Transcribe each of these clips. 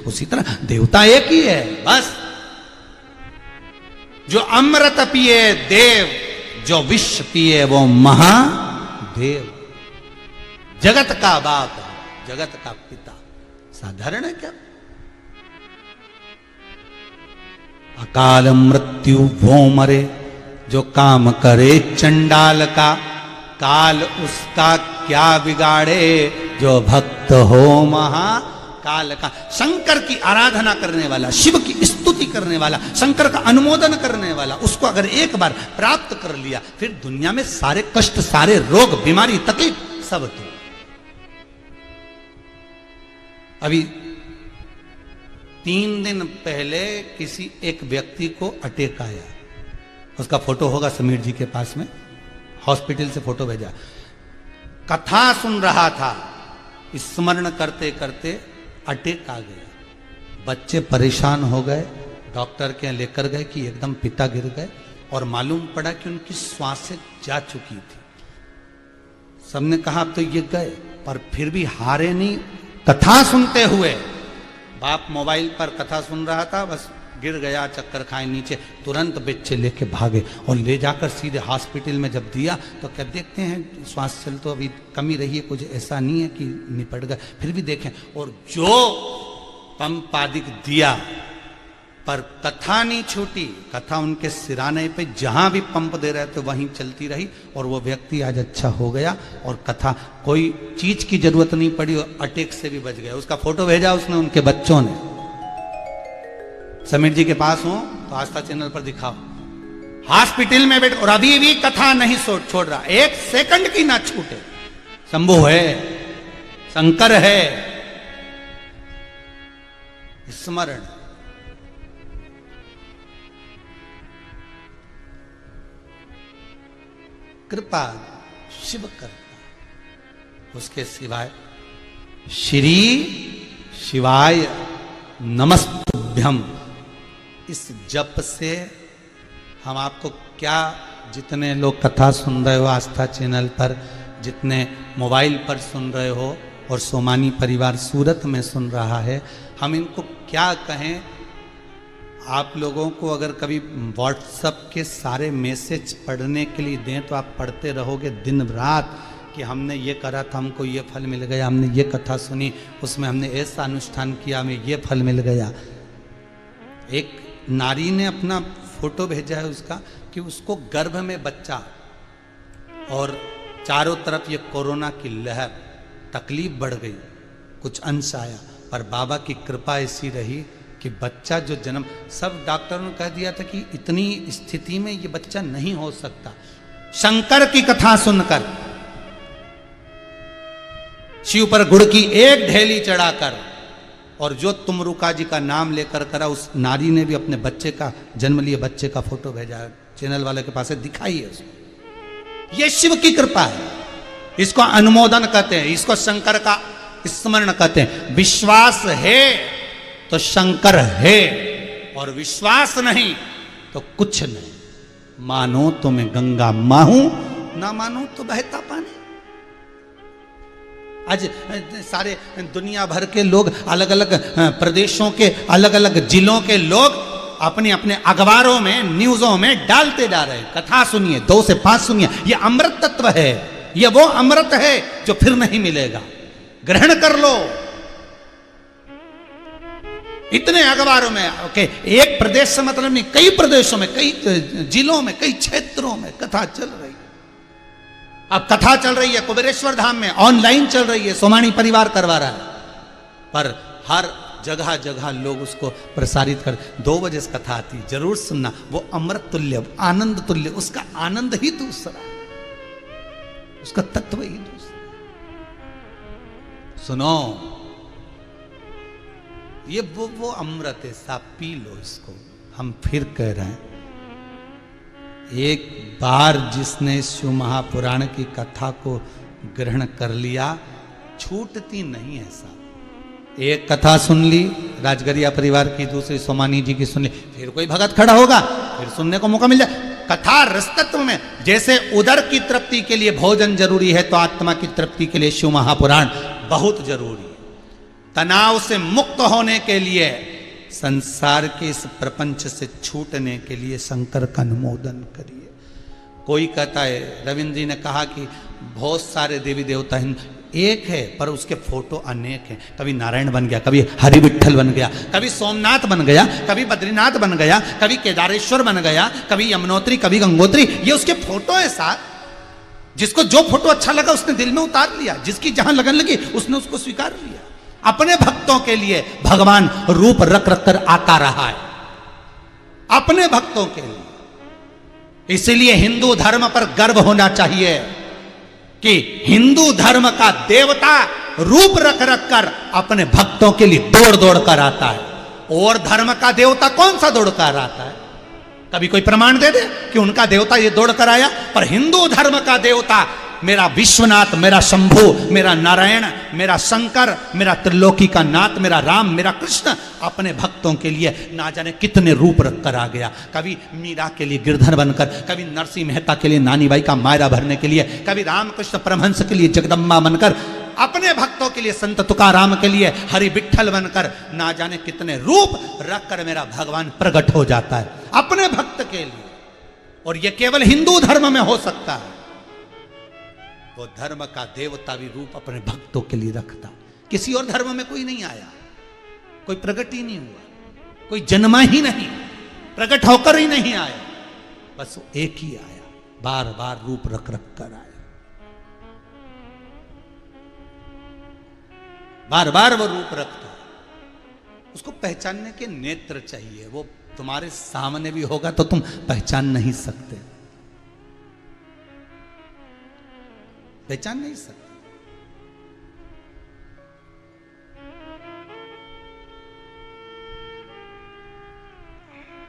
उसी तरह देवता एक ही है बस। जो अमृत पिए देव, जो विष पिए वो महादेव। जगत का बाप है, जगत का पिता। साधारण है क्या? अकाल मृत्यु वो मरे, जो काम करे चंडाल का, काल उसका क्या बिगाड़े, जो भक्त हो महाकाल का। शंकर की आराधना करने वाला, शिव की स्तुति करने वाला, शंकर का अनुमोदन करने वाला, उसको अगर एक बार प्राप्त कर लिया, फिर दुनिया में सारे कष्ट, सारे रोग, बीमारी, तकलीफ सब दूर। अभी 3 दिन पहले किसी एक व्यक्ति को अटैक आया, उसका फोटो होगा समीर जी के पास में, हॉस्पिटल से फोटो भेजा। कथा सुन रहा था, स्मरण करते करते अटैक आ गया। बच्चे परेशान हो गए, डॉक्टर के यहाँ लेकर गए कि एकदम पिता गिर गए, और मालूम पड़ा कि उनकी सांसें जा चुकी थी। सबने कहा अब तो ये गए, पर फिर भी हारे नहीं। कथा सुनते हुए, बाप मोबाइल पर कथा सुन रहा था, बस गिर गया, चक्कर खाए नीचे, तुरंत बच्चे लेके भागे और ले जाकर सीधे हॉस्पिटल में जब दिया तो क्या देखते हैं श्वास चल तो अभी कमी रही है, कुछ ऐसा नहीं है कि निपट गए, फिर भी देखें। और जो पंप आदि दिया, पर कथा नहीं छूटी। कथा उनके सिराने पे जहां भी पंप दे रहे थे वहीं चलती रही, और वो व्यक्ति आज अच्छा हो गया, और कथा कोई चीज की जरूरत नहीं पड़ी, और अटैक से भी बच गया। उसका फोटो भेजा उसने, उनके बच्चों ने। समीर जी के पास हो तो आस्था चैनल पर दिखाओ, हॉस्पिटल में बैठ, और अभी भी कथा नहीं छोड़ रहा, 1 सेकंड की ना छूटे। शंभु है, शंकर है, स्मरण। कृपा शिव करता, उसके सिवाय श्री शिवाय नमस्तुभ्यम, इस जप से हम आपको क्या, जितने लोग कथा सुन रहे हो आस्था चैनल पर, जितने मोबाइल पर सुन रहे हो, और सोमानी परिवार सूरत में सुन रहा है, हम इनको क्या कहें। आप लोगों को अगर कभी व्हाट्सएप के सारे मैसेज पढ़ने के लिए दें तो आप पढ़ते रहोगे दिन रात कि हमने ये करा था, हमको ये फल मिल गया, हमने ये कथा सुनी, उसमें हमने ऐसा अनुष्ठान किया, हमें ये फल मिल गया। एक नारी ने अपना फोटो भेजा है उसका, कि उसको गर्भ में बच्चा, और चारों तरफ ये कोरोना की लहर, तकलीफ बढ़ गई, कुछ अंश आया, पर बाबा की कृपा ऐसी रही कि बच्चा जो जन्म, सब डॉक्टरों ने कह दिया था कि इतनी स्थिति में ये बच्चा नहीं हो सकता। शंकर की कथा सुनकर, शिव पर गुड़ की एक ढेली चढ़ाकर, और जो तुमरुका जी का नाम लेकर करा, उस नारी ने भी अपने बच्चे का जन्म लिए बच्चे का फोटो भेजा, चैनल वाले के पास दिखाई है उसको। ये शिव की कृपा है, इसको अनुमोदन कहते हैं, इसको शंकर का स्मरण कहते हैं। विश्वास है तो शंकर है, और विश्वास नहीं तो कुछ नहीं। मानो तो मैं गंगा माहूं, ना मानो तो बहता पानी। आज सारे दुनिया भर के लोग, अलग अलग प्रदेशों के, अलग अलग जिलों के लोग अपने अपने अखबारों में, न्यूज़ों में डालते जा रहे हैं, कथा सुनिए, 2 से 5 सुनिए, ये अमृत तत्व है, ये वो अमृत है जो फिर नहीं मिलेगा, ग्रहण कर लो। इतने अखबारों में, ओके, एक प्रदेश से मतलब नहीं, कई प्रदेशों में, कई जिलों में, कई क्षेत्रों में कथा चल रही है। अब कथा चल रही है कुबेरेश्वर धाम में, ऑनलाइन चल रही है, सोमानी परिवार करवा रहा है, पर हर जगह जगह लोग उसको प्रसारित कर। 2 बजे से कथा आती, जरूर सुनना, वो अमृत तुल्य, आनंद तुल्य, उसका आनंद ही दूसरा, उसका तत्व ही दूसरा। सुनो, ये वो अमृत है, सा पी लो इसको। हम फिर कह रहे हैं, एक बार जिसने शिव महापुराण की कथा को ग्रहण कर लिया, छूटती नहीं है साहब। एक कथा सुन ली राजगरिया परिवार की, दूसरी सोमानी जी की सुन ली, फिर कोई भगत खड़ा होगा, फिर सुनने को मौका मिल जाए। कथा रसतत्व में, जैसे उदर की तृप्ति के लिए भोजन जरूरी है, तो आत्मा की तृप्ति के लिए शिव महापुराण बहुत जरूरी है। तनाव से मुक्त होने के लिए, संसार के इस प्रपंच से छूटने के लिए शंकर का अनुमोदन करिए। कोई कहता है, रविंद्र जी ने कहा कि बहुत सारे देवी देवता हैं, एक है पर उसके फोटो अनेक हैं। कभी नारायण बन गया, कभी हरि विठल बन गया, कभी सोमनाथ बन गया, कभी बद्रीनाथ बन गया, कभी केदारेश्वर बन गया, कभी यमुनोत्री, कभी गंगोत्री। ये उसके फोटो है साथ। जिसको जो फोटो अच्छा लगा उसने दिल में उतार लिया, जिसकी जहां लगन लगी उसने उसको स्वीकार लिया। अपने भक्तों के लिए भगवान रूप रख रख कर आता रहा है, अपने भक्तों के लिए। इसलिए हिंदू धर्म पर गर्व होना चाहिए कि हिंदू धर्म का देवता रूप रख रख कर अपने भक्तों के लिए दौड़ दौड़ कर आता है। और धर्म का देवता कौन सा दौड़ कर आता है? कभी कोई प्रमाण दे दे कि उनका देवता ये दौड़ कर आया? पर हिंदू धर्म का देवता, मेरा विश्वनाथ, मेरा शंभु, मेरा नारायण, मेरा शंकर, मेरा त्रिलोकी का नाथ, मेरा राम, मेरा कृष्ण, अपने भक्तों के लिए ना जाने कितने रूप रख कर आ गया। कभी मीरा के लिए गिरधर बनकर, कभी नरसिंह मेहता के लिए नानीबाई का मायरा भरने के लिए, कभी रामकृष्ण परमहंस के लिए जगदम्बा बनकर, अपने भक्तों के लिए संत तुकाराम के लिए हरि विठल बनकर, ना जाने कितने रूप रख कर मेरा भगवान प्रकट हो जाता है अपने भक्त के लिए। और यह केवल हिंदू धर्म में हो सकता है। वो धर्म का देवता भी रूप अपने भक्तों के लिए रखता। किसी और धर्म में कोई नहीं आया, कोई प्रकट ही नहीं हुआ, कोई जन्मा ही नहीं, प्रकट होकर ही नहीं आया, बस वो एक ही आया, बार बार रूप रख रख कर आया, बार बार वो रूप रखता। उसको पहचानने के नेत्र चाहिए। वो तुम्हारे सामने भी होगा तो तुम पहचान नहीं सकते, पहचान नहीं सकते।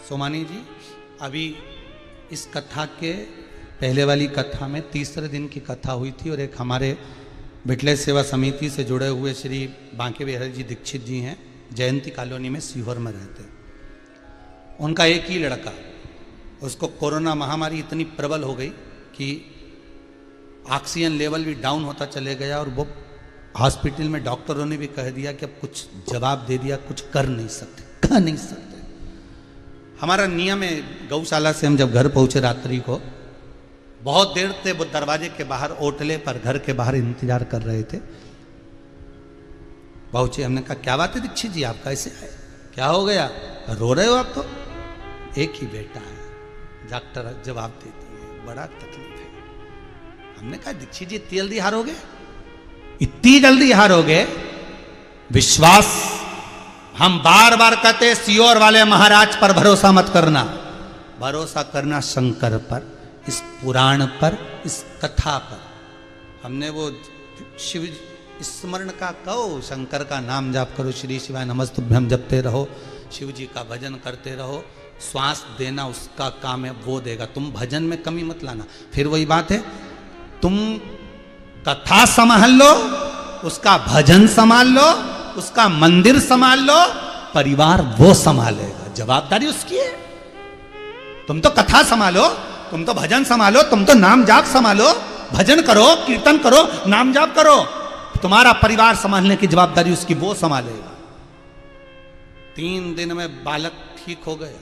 सोमानी जी, अभी इस कथा के पहले वाली कथा में तीसरे दिन की कथा हुई थी और एक हमारे विठले सेवा समिति से जुड़े हुए श्री बांके बिहारी जी दीक्षित जी हैं, जयंती कॉलोनी में सीहोर में रहते। उनका एक ही लड़का, उसको कोरोना महामारी इतनी प्रबल हो गई कि ऑक्सीजन लेवल भी डाउन होता चले गया और वो हॉस्पिटल में डॉक्टरों ने भी कह दिया कि अब कुछ जवाब दे दिया, कुछ कर नहीं सकते, कह नहीं सकते। हमारा नियम है, गौशाला से हम जब घर पहुंचे रात्रि को, बहुत देर से वो दरवाजे के बाहर ओटले पर घर के बाहर इंतजार कर रहे थे। पहुंचे, हमने कहा क्या बात है दीक्षित जी, आप कैसे आए, क्या हो गया, रो रहे हो आप? तो एक ही बेटा है, डॉक्टर जवाब देती है, बड़ा तकलीफ है। हमने कहा दीक्षित जी इतनी जल्दी हारोगे, इतनी जल्दी हारोगे? विश्वास, हम बार बार कहते सीहोर वाले महाराज पर भरोसा मत करना, भरोसा करना शंकर पर, इस पुराण पर, इस कथा पर। हमने वो शिव स्मरण का कहो, शंकर का नाम जाप करो, श्री शिवाय नमस्तुभ्यं जपते रहो, शिव जी का भजन करते रहो। श्वास देना उसका काम है, वो देगा। तुम भजन में कमी मत लाना। फिर वही बात है, तुम कथा संभाल लो, उसका भजन संभाल लो, उसका मंदिर संभाल लो, परिवार वो संभालेगा, जवाबदारी उसकी है। तुम तो कथा संभालो, तुम तो भजन संभालो, तुम तो नाम जाप संभालो, भजन करो, कीर्तन करो, नाम जाप करो, तुम्हारा परिवार संभालने की जवाबदारी उसकी, वो संभालेगा। 3 दिन में बालक ठीक हो गया,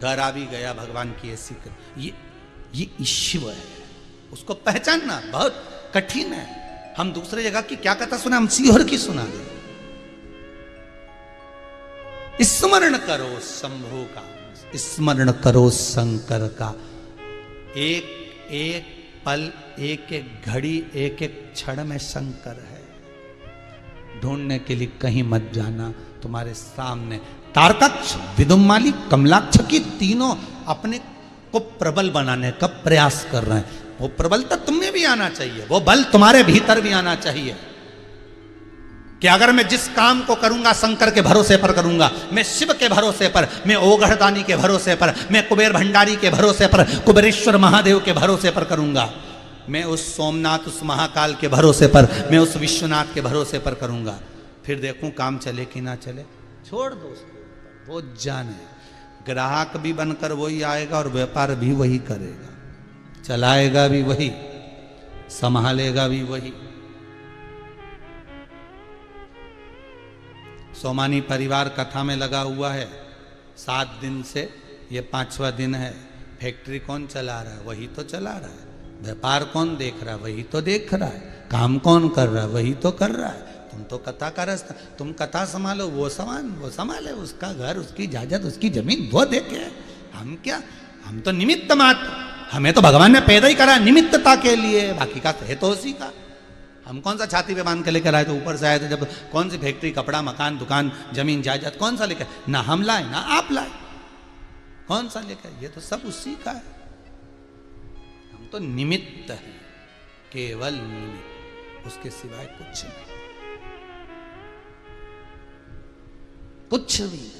घर आ भी गया, भगवान की ऐसी ये ईश्वर है, उसको पहचानना बहुत कठिन है। हम दूसरे जगह की क्या कथा सुना, हम सीहोर की सुना दे। स्मरण करो शंभु का, स्मरण करो शंकर का। एक एक पल, एक एक घड़ी, एक एक क्षण में शंकर है। ढूंढने के लिए कहीं मत जाना, तुम्हारे सामने। तारकाक्ष, विदुम्माली, कमलाक्ष की तीनों अपने को प्रबल बनाने का प्रयास कर रहे हैं। वो प्रबलता तुम्हें भी आना चाहिए, वो बल तुम्हारे भीतर भी आना चाहिए कि अगर मैं जिस काम को करूंगा शंकर के भरोसे पर करूंगा, मैं शिव के भरोसे पर, मैं ओघड़दानी के भरोसे पर, मैं कुबेर भंडारी के भरोसे पर, कुबेरेश्वर महादेव के भरोसे पर करूंगा, मैं उस सोमनाथ, उस महाकाल के भरोसे पर, मैं उस विश्वनाथ के भरोसे पर करूंगा, फिर देखूं काम चले कि ना चले। छोड़ दो उसको, वो जाने। ग्राहक भी बनकर वही आएगा और व्यापार भी वही करेगा, चलाएगा भी वही, संभालेगा भी वही। सोमानी परिवार कथा में लगा हुआ है 7 दिन से, ये 5वां दिन है। फैक्ट्री कौन चला रहा है? वही तो चला रहा है। व्यापार कौन देख रहा है? वही तो देख रहा है। काम कौन कर रहा है? वही तो कर रहा है। तुम तो कथा का रास्ता, तुम कथा संभालो, वो संभाले, उसका घर, उसकी इजाजत, उसकी जमीन वो देखे। हम क्या, हम तो निमित्त मात्र, हमें तो भगवान ने पैदा ही करा निमित्तता के लिए, बाकी का है तो उसी का। हम कौन सा छाती पे बांध के लेकर आए थे? ऊपर से आए थे जब, कौन सी फैक्ट्री, कपड़ा, मकान, दुकान, जमीन, जायदाद कौन सा लेकर? ना हम लाए ना आप लाए, कौन सा लेकर? ये तो सब उसी का है। हम तो निमित्त है, केवल निमित्त, उसके सिवाय कुछ नहीं, कुछ भी नहीं।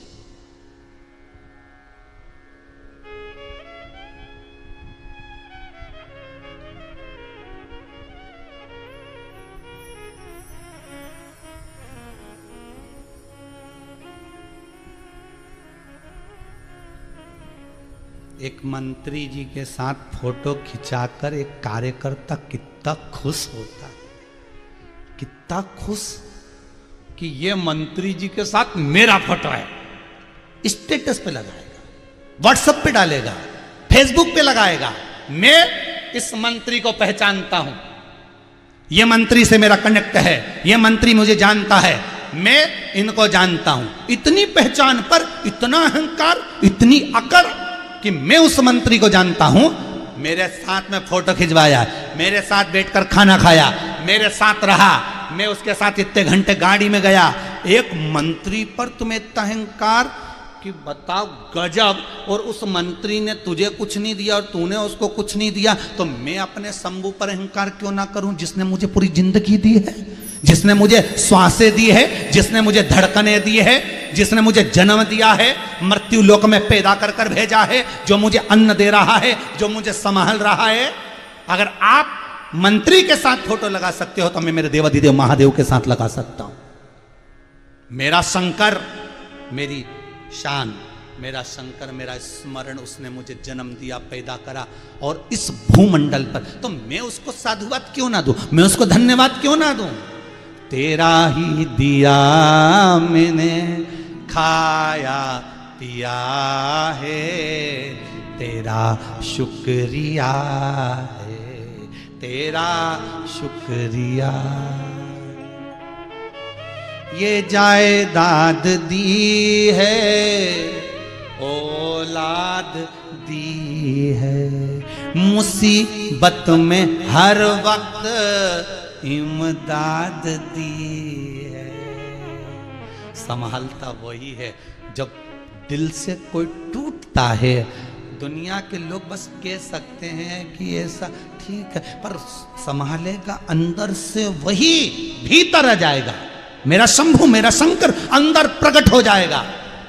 एक मंत्री जी के साथ फोटो खिंचाकर एक कार्यकर्ता कितना खुश होता है, कितना खुश कि ये मंत्री जी के साथ मेरा फोटो है। स्टेटस पे लगाएगा, व्हाट्सएप पे डालेगा, फेसबुक पे लगाएगा। मैं इस मंत्री को पहचानता हूं, ये मंत्री से मेरा कनेक्ट है, ये मंत्री मुझे जानता है, मैं इनको जानता हूं। इतनी पहचान पर इतना अहंकार, इतनी अकड़ कि मैं उस मंत्री को जानता हूं। मेरे साथ में फोटो खिंचवाया, मेरे साथ बैठकर खाना खाया, मेरे साथ रहा, मैं उसके साथ इतने घंटे गाड़ी में गया। एक मंत्री पर तुम्हें इतना अहंकार कि बताओ, गजब। और उस मंत्री ने तुझे कुछ नहीं दिया और तूने उसको कुछ नहीं दिया, तो मैं अपने शंभू पर अहंकार क्यों ना करूं, जिसने मुझे पूरी जिंदगी दी है, जिसने मुझे श्वासें दी है, जिसने मुझे धड़कनें दी है, जिसने मुझे जन्म दिया है, मृत्यु लोक में पैदा कर कर भेजा है, जो मुझे अन्न दे रहा है, जो मुझे संभाल रहा है। अगर आप मंत्री के साथ फोटो लगा सकते हो तो मैं मेरे देवाधिदेव महादेव के साथ लगा सकता हूं। मेरा शंकर, मेरी शान, मेरा शंकर, मेरा स्मरण, उसने मुझे जन्म दिया, पैदा करा, और इस भूमंडल पर, तो मैं उसको साधुवाद क्यों ना दूं, मैं उसको धन्यवाद क्यों ना दूं। तेरा ही दिया मैंने खाया पिया है, तेरा शुक्रिया है, तेरा शुक्रिया। ये जायदाद दी है, औलाद दी है, मुसीबत में हर वक्त इमदाद दी है। संभालता वही है। जब दिल से कोई टूटता है, दुनिया के लोग बस कह सकते हैं कि ऐसा ठीक है, पर संभालेगा अंदर से वही, भीतर आ जाएगा। मेरा शंभू, मेरा शंकर अंदर प्रकट हो जाएगा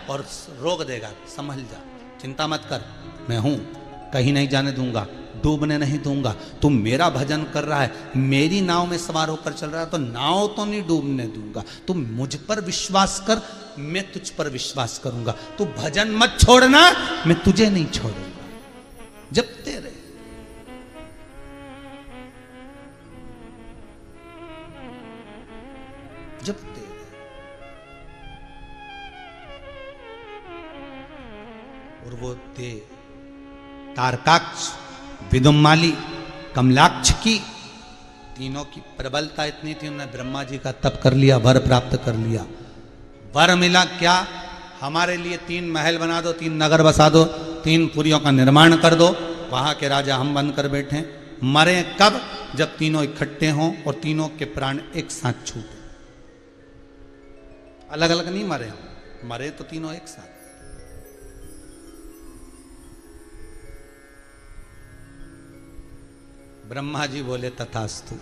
और रोक देगा, संभल जा, चिंता मत कर, मैं हूं, कहीं नहीं जाने दूंगा, डूबने नहीं दूंगा। तू मेरा भजन कर रहा है, मेरी नाव में सवार होकर चल रहा है, तो नाव तो नहीं डूबने दूंगा। तू मुझ पर विश्वास कर, मैं तुझ पर विश्वास करूंगा। तू भजन मत छोड़ना, मैं तुझे नहीं छोड़ूंगा। जब तेरे जब तेरे और वो दे तारकाक्ष, विदुम्माली, कमलाक्ष की, तीनों की प्रबलता इतनी थी, उन्होंने ब्रह्मा जी का तप कर लिया, वर प्राप्त कर लिया। वर मिला क्या? हमारे लिए 3 महल बना दो, 3 नगर बसा दो, 3 पुरियों का निर्माण कर दो, वहां के राजा हम बनकर बैठे। मरे कब? जब तीनों इकट्ठे हों और तीनों के प्राण एक साथ छूटे। अलग अलग नहीं मरे हों, मरे तो तीनों एक साथ। ब्रह्मा जी बोले तथास्तु।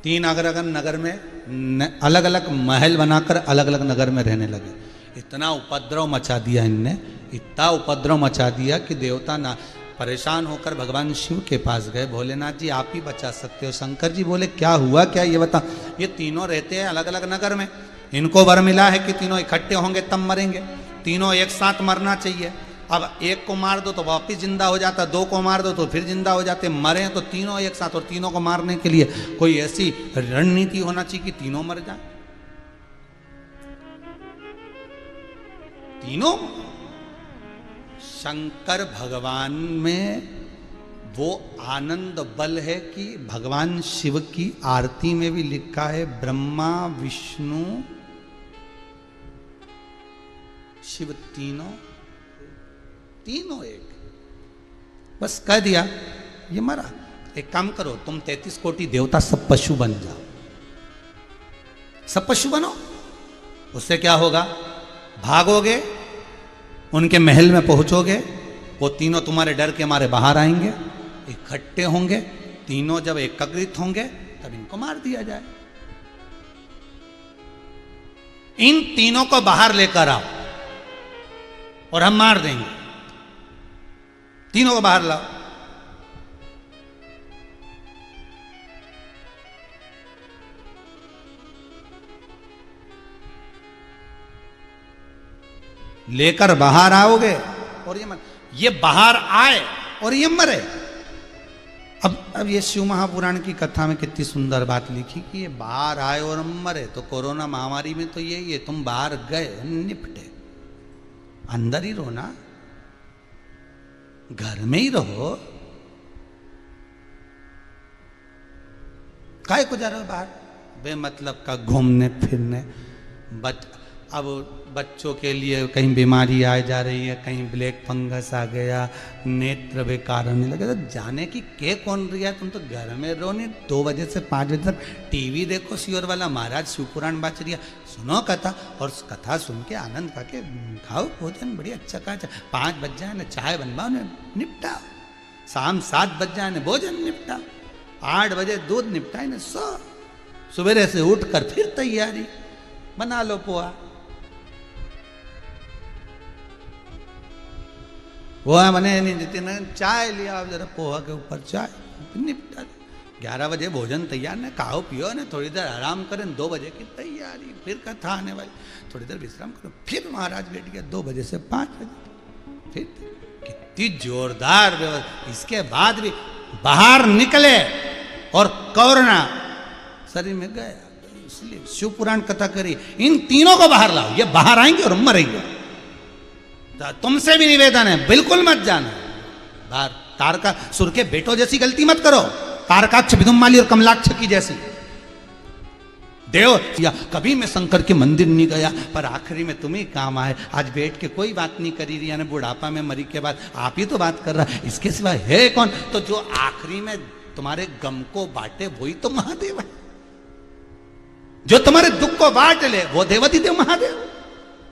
3 अलग अलग नगर में अलग अलग महल बनाकर अलग अलग नगर में रहने लगे। इतना उपद्रव मचा दिया इनने, इतना उपद्रव मचा दिया कि देवता ना परेशान होकर भगवान शिव के पास गए। भोलेनाथ जी आप ही बचा सकते हो। शंकर जी बोले क्या हुआ क्या, ये बता। ये तीनों रहते हैं अलग अलग नगर में, इनको वर मिला है कि तीनों इकट्ठे होंगे तब मरेंगे, तीनों एक साथ मरना चाहिए। अब एक को मार दो तो वापिस जिंदा हो जाता, 2 को मार दो तो फिर जिंदा हो जाते। मरे तो तीनों एक साथ, और तीनों को मारने के लिए कोई ऐसी रणनीति होना चाहिए कि तीनों मर जाए। तीनों शंकर भगवान में वो आनंद बल है कि भगवान शिव की आरती में भी लिखा है ब्रह्मा विष्णु शिव तीनों एक। बस कह दिया ये मरा। एक काम करो, तुम 33 कोटि देवता सब पशु बन जाओ, सब पशु बनो। उससे क्या होगा? भागोगे, उनके महल में पहुंचोगे, वो तीनों तुम्हारे डर के मारे बाहर आएंगे, इकट्ठे होंगे, तीनों जब एकत्रित होंगे तब इनको मार दिया जाए। इन तीनों को बाहर लेकर आओ और हम मार देंगे। तीनों को बाहर लाओ। लेकर बाहर आओगे और ये बाहर आए और ये मरे। अब ये शिव महापुराण की कथा में कितनी सुंदर बात लिखी कि ये बाहर आए और मरे। तो कोरोना महामारी में तो यही है, तुम बाहर गए निपटे, अंदर ही रहो ना, घर में ही रहो। काहे को जा रहे हो बाहर बेमतलब का घूमने फिरने? अब बच्चों के लिए कहीं बीमारी आ जा रही है, कहीं ब्लैक फंगस आ गया, नेत्र बेकार होने लगे, तो जाने की के कौन रही है? तुम तो घर में रहो। नहीं 2 बजे से 5 बजे तक टीवी देखो, सियोर वाला महाराज शिवपुराण बाच रही है, सुनो कथा, और कथा सुन के आनंद खा के खाओ भोजन बढ़िया अच्छा खा। 5 बज जाए ना चाय बनवाओ ना निपटाओ, शाम 7 बज जाए ना भोजन निपटाओ, 8 बजे दूध निपटाए ना सो, सवेरे से उठ कर फिर तैयारी बना लो पोहा। वो मैंने नहीं देती ना, चाय लिया जरा पोहा के ऊपर चाय निपटा। 11 बजे भोजन तैयार ना, खाओ पियो ना, थोड़ी देर आराम करें, 2 बजे की तैयारी, फिर कथा आने वाली, थोड़ी देर विश्राम करो, फिर महाराज बैठ गया 2 बजे से 5 बजे, फिर कितनी जोरदार व्यवस्था। इसके बाद भी बाहर निकले और कोरोना शरीर में गया, इसलिए शिव पुराण कथा करी, इन तीनों को बाहर लाओ, ये बाहर आएंगे और मरेंगे। तुमसे भी निवेदन है, बिल्कुल मत जाना बाहर। तारकासुर के बेटों जैसी गलती मत करो, तारकाक्ष विदुम्माली और कमलाक्ष की जैसी। देव या कभी मैं शंकर के मंदिर नहीं गया, पर आखिरी में तुम ही काम आए। आज बैठ के कोई बात नहीं करी रही, यानी बुढ़ापा में मरी के बाद आप ही तो बात कर रहा, इसके सिवा है कौन? तो जो आखिरी में तुम्हारे गम को बांटे वही तो महादेव है, जो तुम्हारे दुख को बांट ले वो देवाधिदेव महादेव,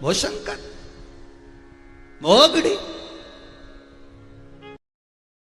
वो शंकर, वो गड़ी।